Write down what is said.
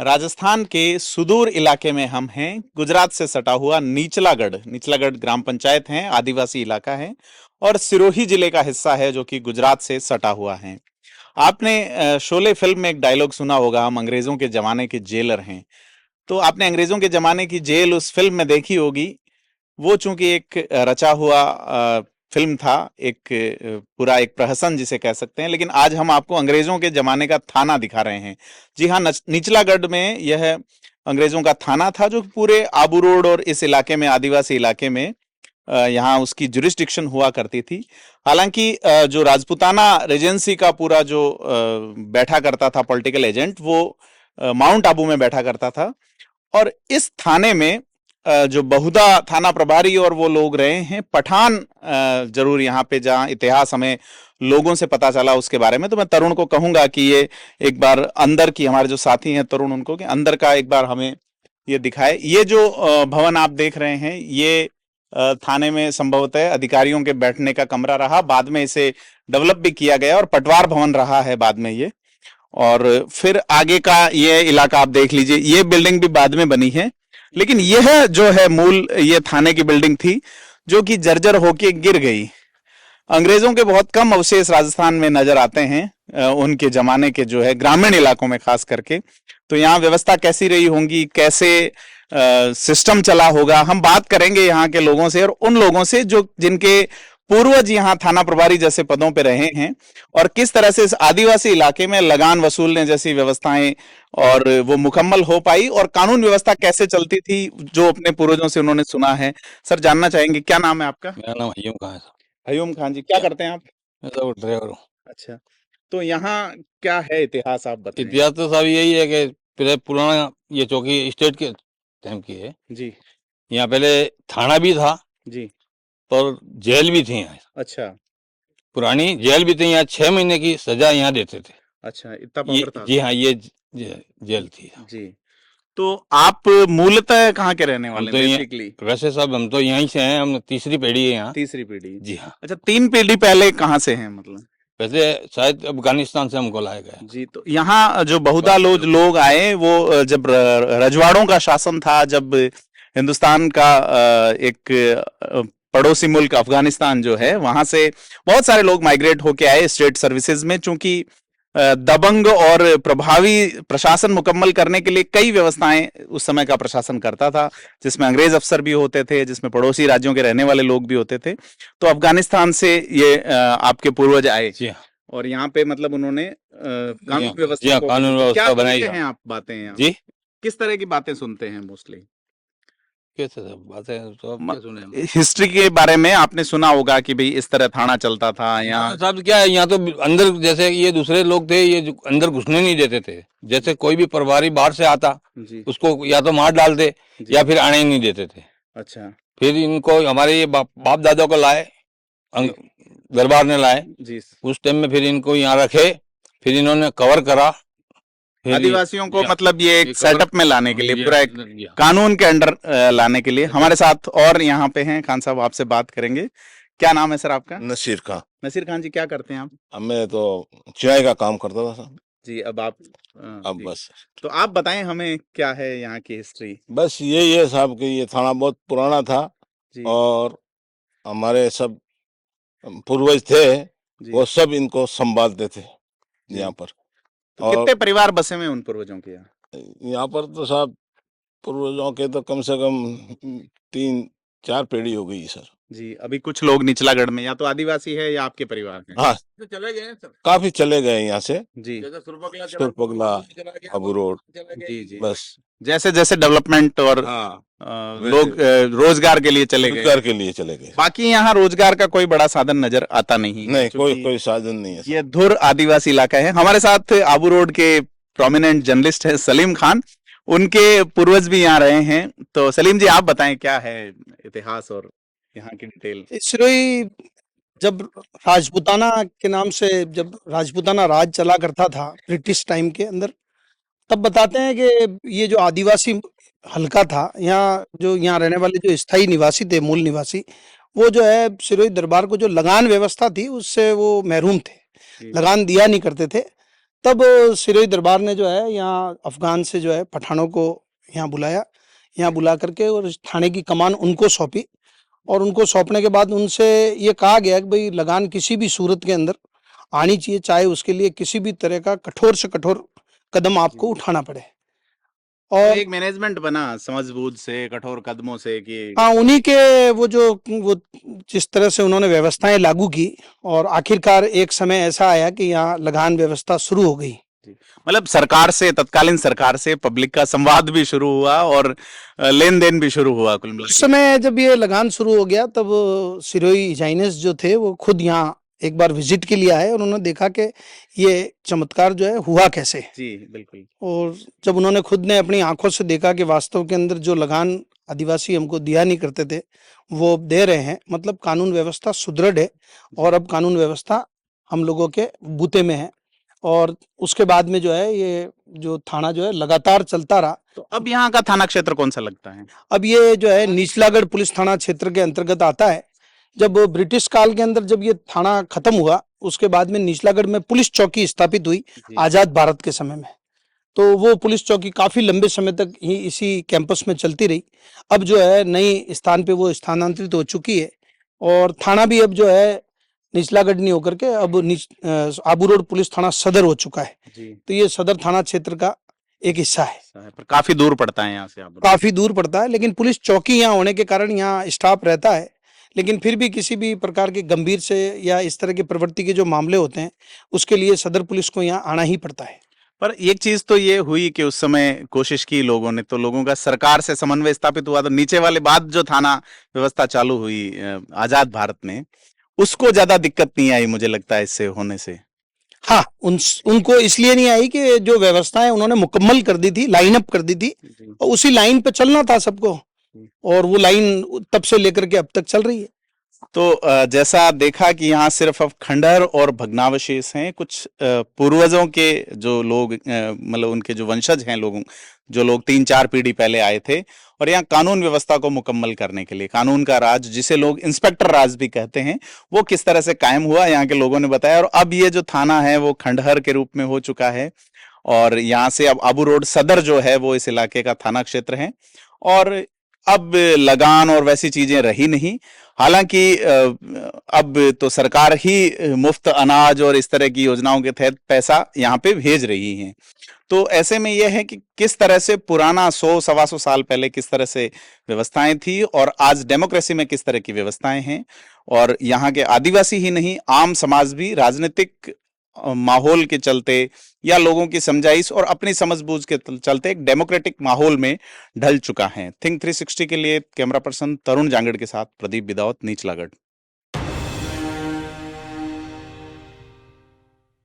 राजस्थान के सुदूर इलाके में हम हैं। गुजरात से सटा हुआ नीचलागढ़ नीचलागढ़ ग्राम पंचायत है, आदिवासी इलाका है और सिरोही जिले का हिस्सा है जो कि गुजरात से सटा हुआ है। आपने शोले फिल्म में एक डायलॉग सुना होगा, हम अंग्रेजों के जमाने के जेलर हैं। तो आपने अंग्रेजों के जमाने की जेल उस फिल्म में देखी होगी। वो चूंकि एक रचा हुआ फिल्म था, एक पूरा एक प्रहसन जिसे कह सकते हैं, लेकिन आज हम आपको अंग्रेजों के जमाने का थाना दिखा रहे हैं। जी हाँ, निचलागढ़ में यह अंग्रेजों का थाना था जो पूरे आबू रोड और इस इलाके में, आदिवासी इलाके में, यहाँ उसकी जुरिस्डिक्शन हुआ करती थी। हालांकि जो राजपूताना रेजेंसी का पूरा जो बैठा करता था पॉलिटिकल एजेंट, वो माउंट आबू में बैठा करता था। और इस थाने में जो बहुधा थाना प्रभारी और वो लोग रहे हैं, पठान जरूर यहाँ पे, जहाँ इतिहास हमें लोगों से पता चला उसके बारे में। तो मैं तरुण को कहूंगा कि ये एक बार अंदर की, हमारे जो साथी हैं तरुण, उनको कि अंदर का एक बार हमें ये दिखाए। ये जो भवन आप देख रहे हैं, ये थाने में संभवतः अधिकारियों के बैठने का कमरा रहा, बाद में इसे डेवलप भी किया गया और पटवार भवन रहा है बाद में ये। और फिर आगे का ये इलाका आप देख लीजिए, ये बिल्डिंग भी बाद में बनी है, लेकिन यह जो है मूल ये थाने की बिल्डिंग थी जो कि जर्जर होके गिर गई। अंग्रेजों के बहुत कम अवशेष राजस्थान में नजर आते हैं, उनके जमाने के जो है ग्रामीण इलाकों में खास करके। तो यहाँ व्यवस्था कैसी रही होंगी, कैसे सिस्टम चला होगा, हम बात करेंगे यहाँ के लोगों से और उन लोगों से जो जिनके पूर्वज यहाँ थाना प्रभारी जैसे पदों पे रहे हैं, और किस तरह से इस आदिवासी इलाके में लगान वसूलने जैसी व्यवस्थाएं और वो मुकम्मल हो पाई, और कानून व्यवस्था कैसे चलती थी जो अपने पूर्वजों से उन्होंने सुना है। सर, जानना चाहेंगे, क्या नाम है आपका? मेरा नाम हयूम खान है साहब। हयूम खान जी, क्या करते हैं आप? मैं तो ड्राइवर हूँ। अच्छा, तो यहाँ क्या है इतिहास, आप बताएं। इतिहास तो साहब यही है कि पहले पुराना ये चौकी स्टेट के टाइम की है। जी यहाँ पहले थाना भी था जी। और जेल भी थी यहाँ। अच्छा पुरानी जेल भी थी यहाँ, 6 महीने की सजा यहाँ देते थे। अच्छा, इतना ये पावर था। जी हाँ, ये जेल थी। जी, तो आप मूलतः कहाँ के रहने हम वाले तो हैं यहाँ, बेसिकली? वैसे साहब हम तो यहीं से हैं, हम तीसरी पीढ़ी है यहाँ। तीसरी पीढ़ी? जी हाँ। अच्छा, 3 पीढ़ी पहले कहाँ से हैं मतलब? वैसे शायद अफगानिस्तान से हमको लाया गया। जी, तो यहाँ जो बहुधा लोग आए, वो जब रजवाड़ों का शासन था, जब हिंदुस्तान का एक पड़ोसी मुल्क अफगानिस्तान जो है, वहां से बहुत सारे लोग माइग्रेट होके आए स्टेट सर्विसेज में। चूंकि दबंग और प्रभावी प्रशासन मुकम्मल करने के लिए कई व्यवस्थाएं उस समय का प्रशासन करता था, जिसमें अंग्रेज अफसर भी होते थे, जिसमें पड़ोसी राज्यों के रहने वाले लोग भी होते थे। तो अफगानिस्तान से ये आपके पूर्वज आए जी हाँ। और यहाँ पे मतलब उन्होंने कानून जी व्यवस्था हाँ, को, कानून क्या व्यवस्था बनाई सुनते है। हैं आप बातें यहाँ? जी, किस तरह की बातें सुनते हैं मोस्टली? कैसे सब बातें तो अब क्या सुने हम। हिस्ट्री के बारे में आपने सुना होगा कि भाई इस तरह थाना चलता था यहाँ। साहब क्या है, यहाँ तो अंदर जैसे ये दूसरे लोग थे, ये जो अंदर घुसने नहीं देते थे। जैसे कोई भी प्रभारी बाहर से आता, जी उसको या तो मार डालते जी। या फिर आने ही नहीं देते थे। अच्छा फिर इनको हमारे ये बाप दादा को लाए, दरबार ने लाए। जी। उस टाइम में फिर इनको यहाँ रखे, फिर इन्होंने कवर करा। फिर आदिवासियों को मतलब ये एक ये सेटअप में लाने के लिए, ये- पूरा एक ये- कानून के अंडर लाने के लिए। हमारे साथ और यहाँ पे हैं खान साहब, आपसे बात करेंगे। क्या नाम है सर आपका? नसीर खां। नसीर खान जी, क्या करते हैं आप? अब मैं तो चाय का काम करता था साहब। जी, अब आप अब जी। बस तो आप बताएं हमें, क्या है यहाँ की हिस्ट्री? बस यही है साहब कि ये थाना बहुत पुराना था जी और हमारे सब पूर्वज थे, जी। वो सब इनको संभालते थे जी। यहाँ पर। तो और कितने परिवार बसे हुए उन पूर्वजों के यहाँ? यहाँ पर तो साहब पूर्वजों के तो कम से कम 3-4 पीढ़ी हो गई सर। जी, अभी कुछ लोग निचलागढ़ में या तो आदिवासी है या आपके परिवार के? हाँ, तो चले गए सर। काफी चले गए यहाँ से, जी सुरपगला, अबू रोड, जी जी। बस। जैसे जैसे डेवलपमेंट और हाँ, लोग रोजगार के लिए चले गए। रोजगार के लिए चले गए। बाकी यहाँ रोजगार का कोई बड़ा साधन नजर आता नहीं है, नहीं, क्योंकि कोई साधन नहीं है। ये धुर आदिवासी इलाका है। हमारे साथ आबू रोड के प्रोमिनेंट जर्नलिस्ट है सलीम खान, उनके पूर्वज भी यहाँ रहे हैं। तो सलीम जी, आप बताएं क्या है इतिहास और यहाँ की डिटेल? सिरोही जब राजपूताना के नाम से, जब राजपूताना राज चला करता था ब्रिटिश टाइम के अंदर, तब बताते हैं कि ये जो आदिवासी हल्का था, यहाँ जो यहाँ रहने वाले जो स्थायी निवासी थे, मूल निवासी, वो जो है सिरोही दरबार को जो लगान व्यवस्था थी उससे वो महरूम थे, लगान दिया नहीं करते थे। तब सिरोही दरबार ने जो है यहाँ अफगान से जो है पठानों को यहाँ बुलाया, यहाँ बुला करके और इस थाने की कमान उनको सौंपी और उनको सौंपने के बाद उनसे ये कहा गया कि भाई लगान किसी भी सूरत के अंदर आनी चाहिए, चाहे उसके लिए किसी भी तरह का कठोर से कठोर कदम आपको उठाना पड़े। तो और एक मैनेजमेंट बना समझबूझ से, कठोर कदमों से कि हाँ, उन्हीं के वो जिस तरह से उन्होंने व्यवस्थाएं लागू की और आखिरकार एक समय ऐसा आया कि यहाँ लगान व्यवस्था शुरू हो गई। मतलब सरकार से, तत्कालीन सरकार से पब्लिक का संवाद भी शुरू हुआ और लेन देन भी शुरू हुआ कुल मिला उस के। समय जब ये लगान शुरू हो गया तब सिरोही जाइनेस जो थे वो खुद यहाँ एक बार विजिट के लिए आए और उन्होंने देखा कि ये चमत्कार जो है हुआ कैसे। जी बिल्कुल। और जब उन्होंने खुद ने अपनी आंखों से देखा कि वास्तव के अंदर जो लगान आदिवासी हमको दिया नहीं करते थे वो अब दे रहे हैं, मतलब कानून व्यवस्था सुदृढ़ है और अब कानून व्यवस्था हम लोगों के बूते में है। और उसके बाद में जो है ये जो थाना जो है लगातार चलता रहा। तो अब यहाँ का थाना क्षेत्र कौन सा लगता है? अब ये जो है निचलागढ़ पुलिस थाना क्षेत्र के अंतर्गत आता है। जब ब्रिटिश काल के अंदर जब ये थाना खत्म हुआ उसके बाद में निचलागढ़ में पुलिस चौकी स्थापित हुई जी। आजाद भारत के समय में, तो वो पुलिस चौकी काफी लंबे समय तक ही इसी कैंपस में चलती रही। अब जो है नई स्थान पे वो स्थानांतरित हो चुकी है और थाना भी अब जो है निचलागढ़ नहीं होकर के अब आबू रोड पुलिस थाना सदर हो चुका है। जी। तो ये सदर थाना क्षेत्र का एक हिस्सा है। पर काफी दूर पड़ता है यहाँ से आप। काफी दूर पड़ता है, लेकिन पुलिस चौकी यहाँ होने के कारण यहाँ स्टाफ रहता है। लेकिन फिर भी किसी भी प्रकार के गंभीर से या इस तरह की प्रवृत्ति के जो मामले होते हैं उसके लिए सदर पुलिस को यहाँ आना ही पड़ता है। पर एक चीज तो ये हुई कि उस समय कोशिश की लोगों ने, तो लोगों का सरकार से समन्वय स्थापित हुआ, तो नीचे वाले बाद जो थाना व्यवस्था चालू हुई आजाद भारत में, उसको ज्यादा दिक्कत नहीं आई मुझे लगता है इससे होने से। हाँ, उनको इसलिए नहीं आई कि जो व्यवस्थाएं उन्होंने मुकम्मल कर दी थी, लाइन अप कर दी थी और उसी लाइन पे चलना था सबको और वो लाइन तब से लेकर के अब तक चल रही है। तो जैसा देखा कि यहाँ सिर्फ अब खंडहर और भग्नावशेष हैं, कुछ पूर्वजों के जो लोग मतलब उनके जो वंशज हैं लोगों, जो लोग 3-4 पीढ़ी पहले आए थे और यहाँ कानून व्यवस्था को मुकम्मल करने के लिए कानून का राज, जिसे लोग इंस्पेक्टर राज भी कहते हैं, वो किस तरह से कायम हुआ यहाँ के लोगों ने बताया। और अब ये जो थाना है वो खंडहर के रूप में हो चुका है और यहाँ से अब आबू रोड सदर जो है वो इस इलाके का थाना क्षेत्र है और अब लगान और वैसी चीजें रही नहीं। हालांकि अब तो सरकार ही मुफ्त अनाज और इस तरह की योजनाओं के तहत पैसा यहाँ पे भेज रही है। तो ऐसे में यह है कि किस तरह से पुराना 100-125 साल पहले किस तरह से व्यवस्थाएं थी और आज डेमोक्रेसी में किस तरह की व्यवस्थाएं हैं, और यहाँ के आदिवासी ही नहीं आम समाज भी राजनीतिक माहौल के चलते या लोगों की समझाइश और अपनी समझबूझ के चलते एक डेमोक्रेटिक माहौल में ढल चुका है। थिंक 360 के लिए कैमरा पर्सन तरुण जांगड़ के साथ प्रदीप बिदावत, निचलागढ़।